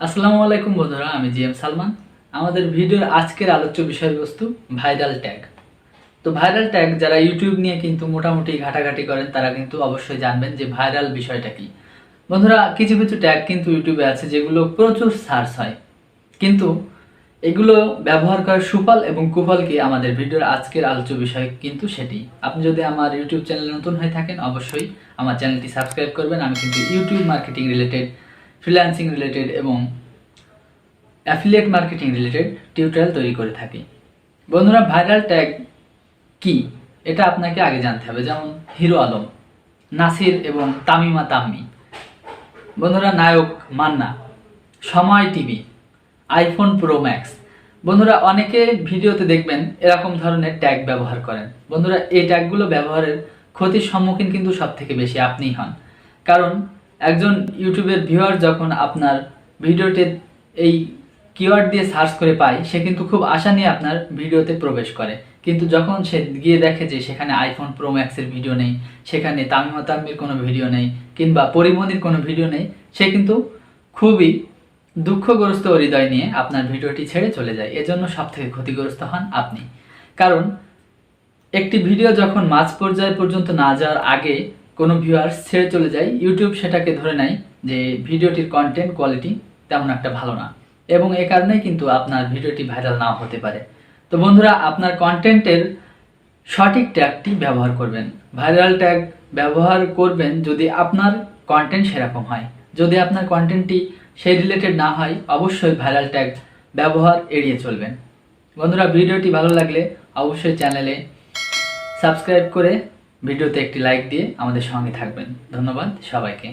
আসসালামু আলাইকুম বন্ধুরা, আমি gmsalman। আমাদের ভিডিওর আজকের আলোচ্য বিষয়বস্তু ভাইরাল ট্যাগ। তো ভাইরাল ট্যাগ যারা ইউটিউব নিয়ে কিন্তু মোটামুটি ঘাটাঘাটি করেন তারা কিন্তু অবশ্যই জানবেন যে ভাইরাল বিষয়টা কি। বন্ধুরা, কিছু কিছু ট্যাগ কিন্তু ইউটিউবে আছে যেগুলো প্রচুর সার্চ হয়, কিন্তু এগুলো ব্যবহার করার সুফল এবং কুফল কি আমাদের ভিডিওর আজকের আলোচ্য বিষয় কিন্তু সেটি। আপনি যদি আমার ইউটিউব চ্যানেলে নতুন হয়ে থাকেন অবশ্যই আমার চ্যানেলটি সাবস্ক্রাইব করবেন। আমি কিন্তু YouTube marketing related, freelancing related এবং অ্যাফিলিয়েট মার্কেটিং রিলেটেড টিউটোরিয়াল তৈরি করে থাকি। বন্ধুরা, ভাইরাল ট্যাগ কি এটা আপনাকে আগে জানতে হবে। যেমন হিরো আলম, নাসির এবং তামিমা তাম্মি। বন্ধুরা, নায়ক মান্না, সময় টিভি, আইফোন প্রো ম্যাক্স। বন্ধুরা, অনেকে ভিডিওতে দেখবেন এরকম ধরনের ট্যাগ ব্যবহার করেন। বন্ধুরা, এই ট্যাগগুলো ব্যবহারের ক্ষতির সম্মুখীন কিন্তু সব থেকে বেশি আপনিই হন। কারণ একজন ইউটিউবের ভিউয়ার যখন আপনার ভিডিওতে এই কিওয়ার্ড দিয়ে সার্চ করে পায়, সে কিন্তু খুব আশা নিয়ে আপনার ভিডিওতে প্রবেশ করে। কিন্তু যখন সে গিয়ে দেখে যে সেখানে আইফোন প্রো ম্যাক্সের ভিডিও নেই, সেখানে তামিমা তাম্মির কোনো ভিডিও নেই, কিংবা পরিমণির কোনো ভিডিও নেই, সে কিন্তু খুবই দুঃখগ্রস্ত হৃদয় নিয়ে আপনার ভিডিওটি ছেড়ে চলে যায়। এজন্য সব থেকে ক্ষতিগ্রস্ত হন আপনি। কারণ একটি ভিডিও যখন মাঝ পর্যায় পর্যন্ত না যাওয়ার আগে কোনো ভিউয়ার্স ছেড়ে চলে যায়, ইউটিউব সেটাকে ধরে নেয় যে ভিডিওটির কন্টেন্ট কোয়ালিটি তেমন একটা ভালো না, এবং এ কারণেই কিন্তু আপনার ভিডিওটি ভাইরাল নাও হতে পারে। তো বন্ধুরা, আপনার কন্টেন্টের সঠিক ট্যাগটি ব্যবহার করবেন। ভাইরাল ট্যাগ ব্যবহার করবেন যদি আপনার কন্টেন্ট সেরকম হয়। যদি আপনার কন্টেন্টটি সেই রিলেটেড না হয়, অবশ্যই ভাইরাল ট্যাগ ব্যবহার এড়িয়ে চলবেন। বন্ধুরা, ভিডিওটি ভালো লাগলে অবশ্যই চ্যানেলে সাবস্ক্রাইব করে ভিডিওতে একটি লাইক দিয়ে আমাদের সঙ্গে থাকবেন। ধন্যবাদ সবাইকে।